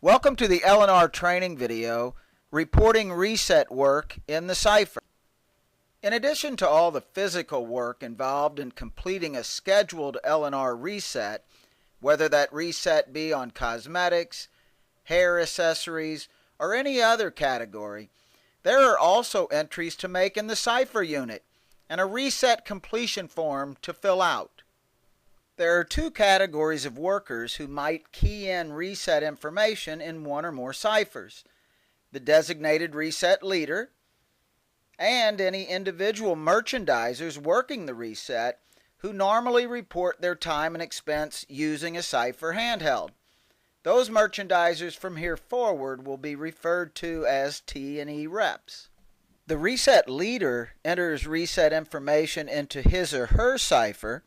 Welcome to the L&R training video reporting reset work in the Cipher. In addition to all the physical work involved in completing a scheduled L&R reset, whether that reset be on cosmetics, hair accessories, or any other category, there are also entries to make in the Cipher unit and a reset completion form to fill out. There are two categories of workers who might key in reset information in one or more ciphers: the designated reset leader and any individual merchandisers working the reset who normally report their time and expense using a Cipher handheld. Those merchandisers from here forward will be referred to as T&E reps. The reset leader enters reset information into his or her Cipher,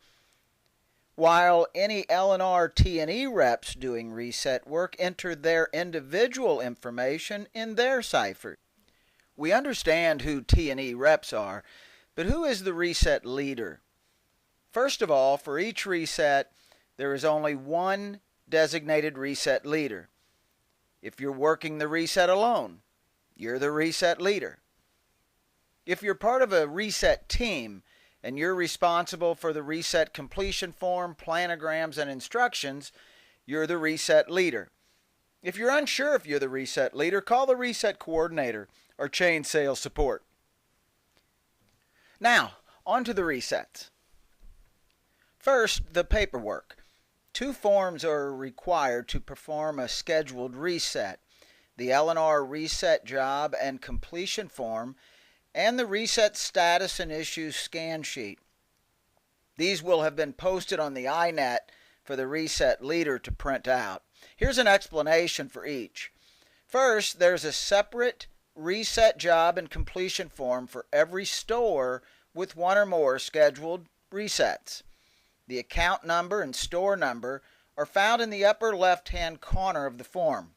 while any L&R T&E reps doing reset work enter their individual information in their Cipher. We understand who T&E reps are, but who is the reset leader? First of all, for each reset, there is only one designated reset leader. If you're working the reset alone, you're the reset leader. If you're part of a reset team, and you're responsible for the reset completion form, planograms, and instructions, you're the reset leader. If you're unsure if you're the reset leader, call the reset coordinator or chain sales support. Now, on to the resets. First, the paperwork. Two forms are required to perform a scheduled reset: the L&R reset job and completion form, and the reset status and issues scan sheet. These will have been posted on the iNet for the reset leader to print out. Here's an explanation for each. First, there's a separate reset job and completion form for every store with one or more scheduled resets. The account number and store number are found in the upper left-hand corner of the form.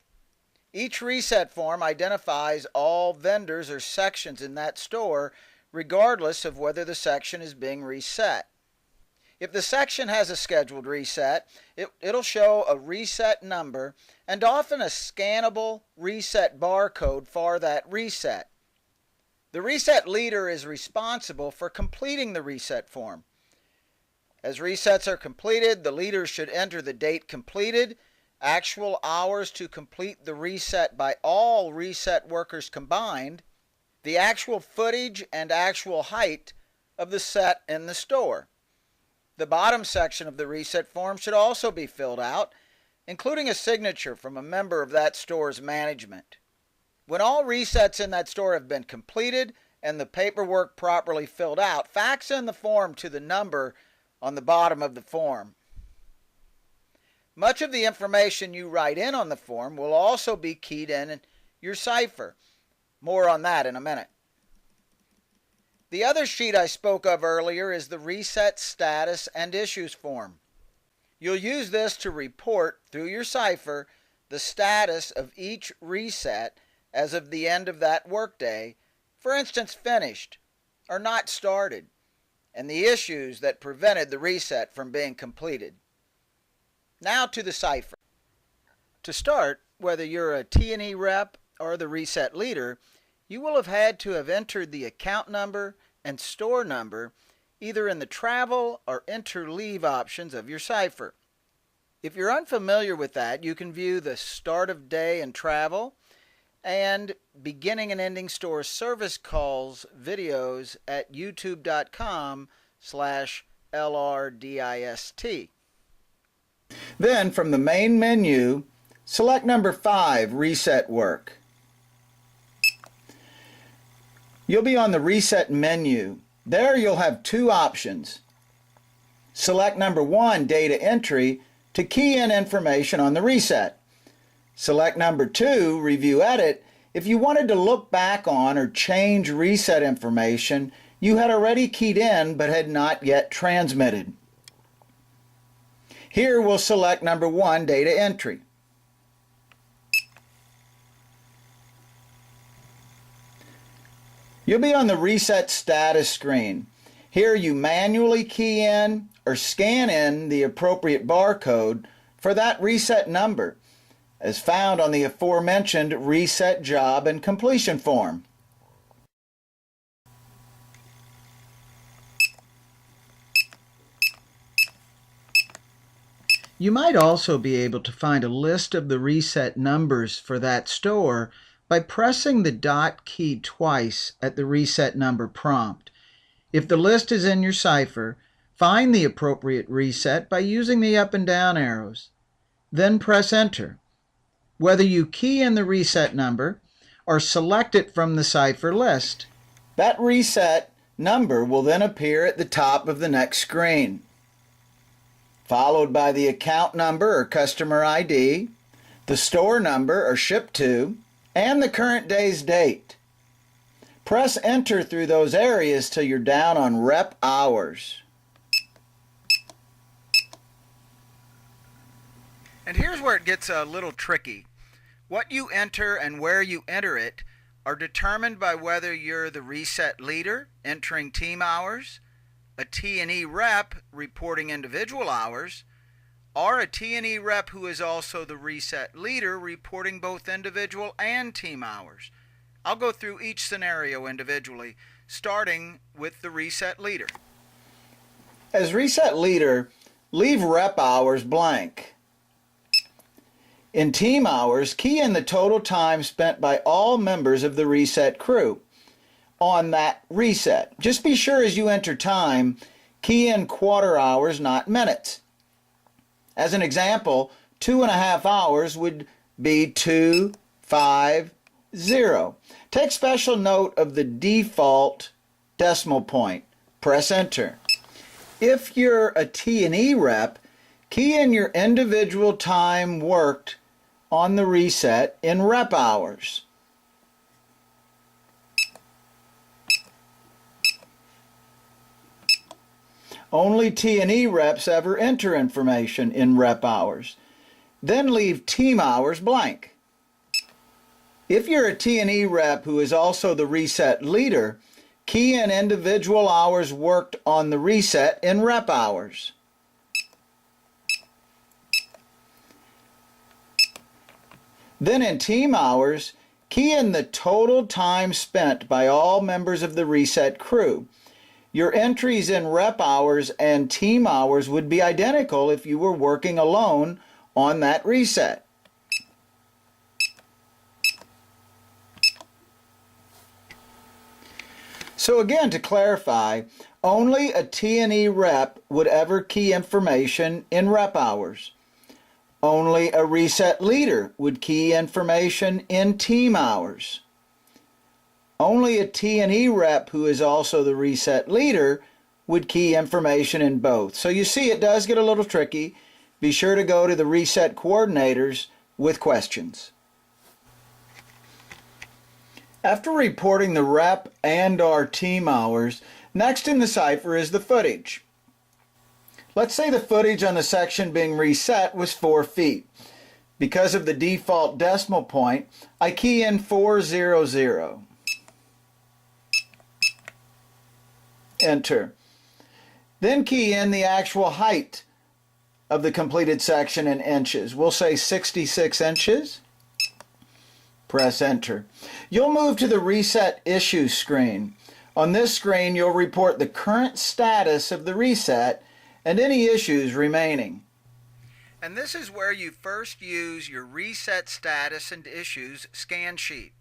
Each reset form identifies all vendors or sections in that store, regardless of whether the section is being reset. If the section has a scheduled reset, it'll show a reset number and often a scannable reset barcode for that reset. The reset leader is responsible for completing the reset form. As resets are completed, the leader should enter the date completed, actual hours to complete the reset by all reset workers combined, the actual footage and actual height of the set in the store. The bottom section of the reset form should also be filled out, including a signature from a member of that store's management. When all resets in that store have been completed and the paperwork properly filled out, fax in the form to the number on the bottom of the form. Much of the information you write in on the form will also be keyed in your Cipher. More on that in a minute. The other sheet I spoke of earlier is the reset status and issues form. You'll use this to report through your Cipher the status of each reset as of the end of that workday, for instance, finished or not started, and the issues that prevented the reset from being completed. Now to the Cipher. To start, whether you're a T&E rep or the reset leader, you will have had to have entered the account number and store number either in the travel or enter leave options of your Cipher. If you're unfamiliar with that, you can view the start of day and travel and beginning and ending store service calls videos at youtube.com/LRDIST. Then, from the main menu, select number 5, Reset Work. You'll be on the Reset menu. There you'll have two options. Select number 1, Data Entry, to key in information on the reset. Select number 2, Review Edit, if you wanted to look back on or change reset information you had already keyed in but had not yet transmitted. Here we'll select number 1, Data Entry. You'll be on the Reset Status screen. Here you manually key in or scan in the appropriate barcode for that reset number. as found on the aforementioned reset job and completion form. You might also be able to find a list of the reset numbers for that store by pressing the dot key twice at the reset number prompt. If the list is in your Cipher, find the appropriate reset by using the up and down arrows. Then press Enter. Whether you key in the reset number or select it from the Cipher list, that reset number will then appear at the top of the next screen, followed by the account number or customer ID, the store number or ship to, and the current day's date. Press Enter through those areas till you're down on rep hours. And here's where it gets a little tricky. What you enter and where you enter it are determined by whether you're the reset leader entering team hours, a T&E rep reporting individual hours, or a T&E rep who is also the reset leader reporting both individual and team hours. I'll go through each scenario individually, starting with the reset leader. As reset leader, leave rep hours blank. In team hours, key in the total time spent by all members of the reset crew on that reset. Just be sure as you enter time, key in quarter hours, not minutes. As an example, 2.5 hours would be 250. Take special note of the default decimal point. Press Enter. If you're a T&E rep, key in your individual time worked on the reset in rep hours. Only T&E reps ever enter information in rep hours. Then leave team hours blank. If you're a T&E rep who is also the reset leader, key in individual hours worked on the reset in rep hours. Then in team hours, key in the total time spent by all members of the reset crew. Your entries in rep hours and team hours would be identical if you were working alone on that reset. So again, to clarify, only a T&E rep would ever key information in rep hours. Only a reset leader would key information in team hours. Only a T&E rep who is also the reset leader would key information in both. So you see, it does get a little tricky. Be sure to go to the reset coordinators with questions. After reporting the rep and/or team hours, next in the Cipher is the footage. Let's say the footage on the section being reset was 4 feet. Because of the default decimal point, I key in 400. Enter. Then key in the actual height of the completed section in inches. We'll say 66 inches. Press Enter. You'll move to the Reset Issues screen. On this screen, you'll report the current status of the reset and any issues remaining. And this is where you first use your Reset Status and Issues scan sheet.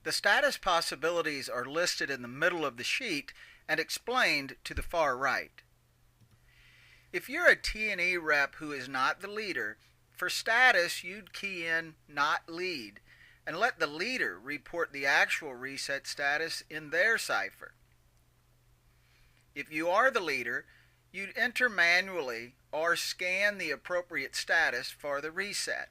The status possibilities are listed in the middle of the sheet and explained to the far right. If you're a T&E rep who is not the leader, for status you'd key in Not Lead and let the leader report the actual reset status in their Cipher. If you are the leader, you'd enter manually or scan the appropriate status for the reset.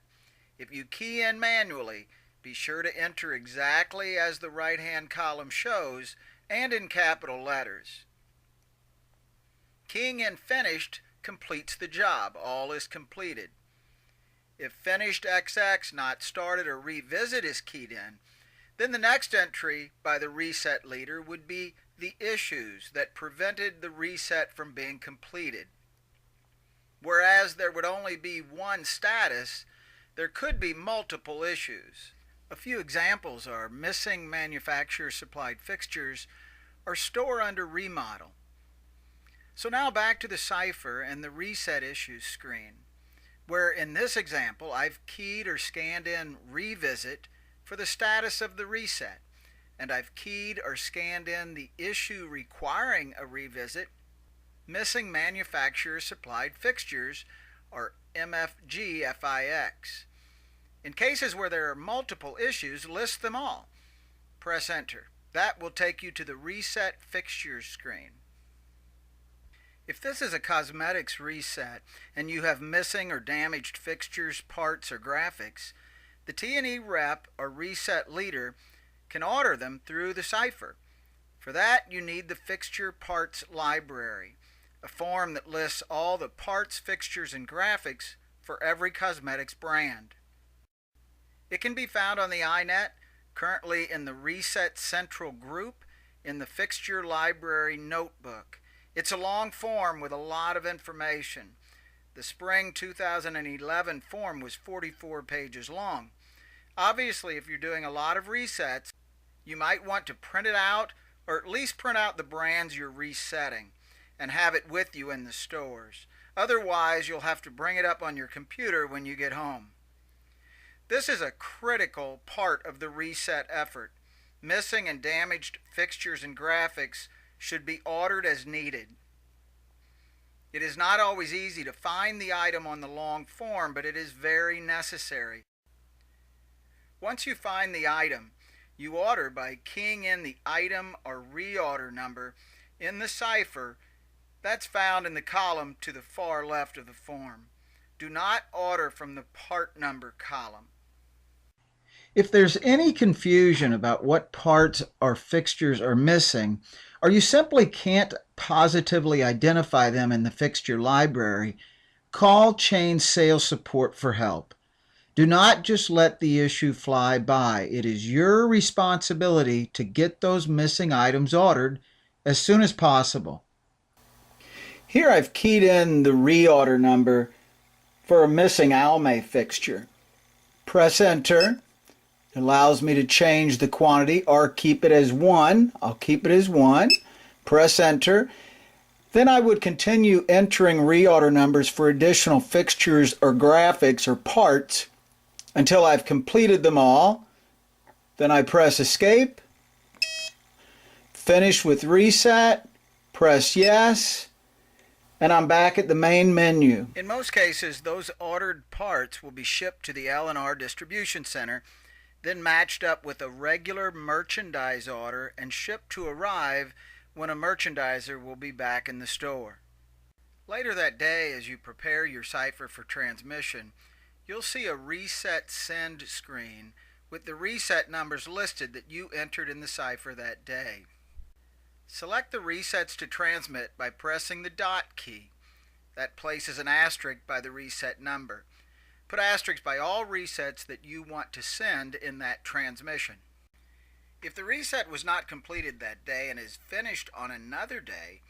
If you key in manually, be sure to enter exactly as the right-hand column shows and in capital letters. Keying in Finished completes the job. All is completed. If Finished XX, Not Started, or Revisit is keyed in, then the next entry by the reset leader would be the issues that prevented the reset from being completed. Whereas there would only be one status, there could be multiple issues. A few examples are missing manufacturer-supplied fixtures or store under remodel. So now back to the Cipher and the Reset Issues screen, where in this example I've keyed or scanned in Revisit for the status of the reset, and I've keyed or scanned in the issue requiring a revisit, Missing Manufacturer-Supplied Fixtures, or MFG-FIX. In cases where there are multiple issues, list them all. Press Enter. That will take you to the Reset Fixtures screen. If this is a cosmetics reset and you have missing or damaged fixtures, parts, or graphics, the T&E rep or reset leader can order them through the Cipher. For that, you need the Fixture Parts Library, a form that lists all the parts, fixtures, and graphics for every cosmetics brand. It can be found on the iNet, currently in the Reset Central group in the Fixture Library Notebook. It's a long form with a lot of information. The spring 2011 form was 44 pages long. Obviously, if you're doing a lot of resets, you might want to print it out, or at least print out the brands you're resetting and have it with you in the stores. Otherwise, you'll have to bring it up on your computer when you get home. This is a critical part of the reset effort. Missing and damaged fixtures and graphics should be ordered as needed. It is not always easy to find the item on the long form, but it is very necessary. Once you find the item, you order by keying in the item or reorder number in the Cipher that's found in the column to the far left of the form. Do not order from the part number column. If there's any confusion about what parts or fixtures are missing, or you simply can't positively identify them in the fixture library, call Chain Sales Support for help. Do not just let the issue fly by. It is your responsibility to get those missing items ordered as soon as possible. Here I've keyed in the reorder number for a missing Almay fixture. Press Enter. It allows me to change the quantity or keep it as 1. I'll keep it as 1. Press Enter. Then I would continue entering reorder numbers for additional fixtures or graphics or parts until I've completed them all. Then I press Escape. Finish with Reset. Press Yes. And I'm back at the main menu. In most cases, those ordered parts will be shipped to the L&R Distribution Center, then matched up with a regular merchandise order and shipped to arrive when a merchandiser will be back in the store. Later that day, as you prepare your Cipher for transmission, you'll see a Reset Send screen with the reset numbers listed that you entered in the Cipher that day. Select the resets to transmit by pressing the dot key. That places an asterisk by the reset number. Put asterisks by all resets that you want to send in that transmission. If the reset was not completed that day and is finished on another day,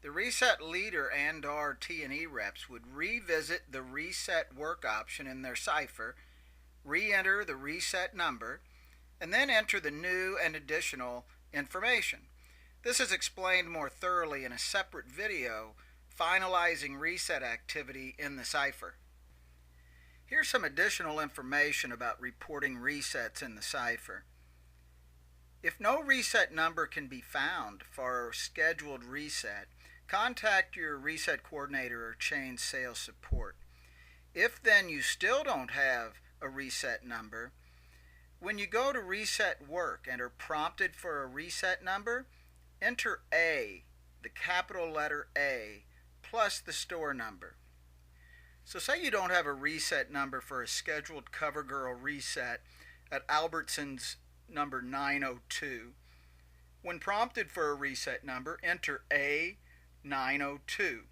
the reset leader and/or T&E reps would revisit the reset work option in their Cipher, re-enter the reset number, and then enter the new and additional information. This is explained more thoroughly in a separate video, Finalizing Reset Activity in the Cipher. Here's some additional information about reporting resets in the Cipher. If no reset number can be found for a scheduled reset, contact your reset coordinator or Chain Sales Support. If then you still don't have a reset number, when you go to Reset Work and are prompted for a reset number, enter A, the capital letter A, plus the store number. So say you don't have a reset number for a scheduled CoverGirl reset at Albertsons number 902. When prompted for a reset number, enter A902.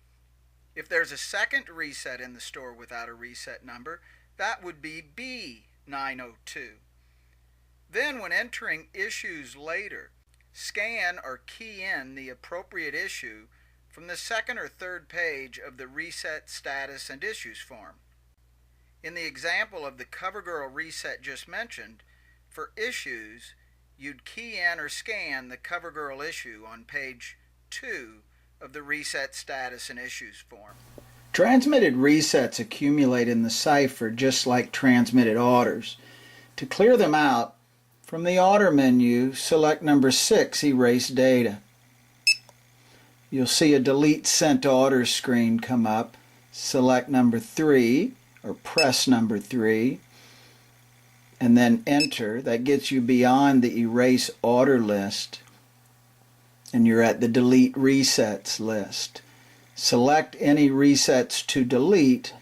If there's a second reset in the store without a reset number, that would be B902. Then when entering issues later, scan or key in the appropriate issue from the second or third page of the Reset Status and Issues form. In the example of the CoverGirl reset just mentioned, for issues, you'd key in or scan the CoverGirl issue on page 2 of the Reset Status and Issues form. Transmitted resets accumulate in the Cipher just like transmitted orders. To clear them out, from the Order menu, select number 6, Erase Data. You'll see a Delete Sent Orders screen come up. Select number 3, or press number 3, and then Enter. That gets you beyond the Erase Order list, and you're at the Delete Resets list. Select any resets to delete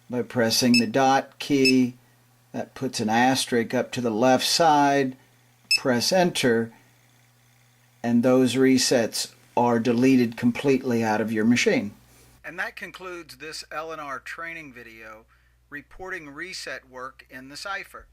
by pressing the dot key. That puts an asterisk up to the left side. Press Enter, and those resets are deleted completely out of your machine. And that concludes this L&R training video reporting reset work in the Cipher.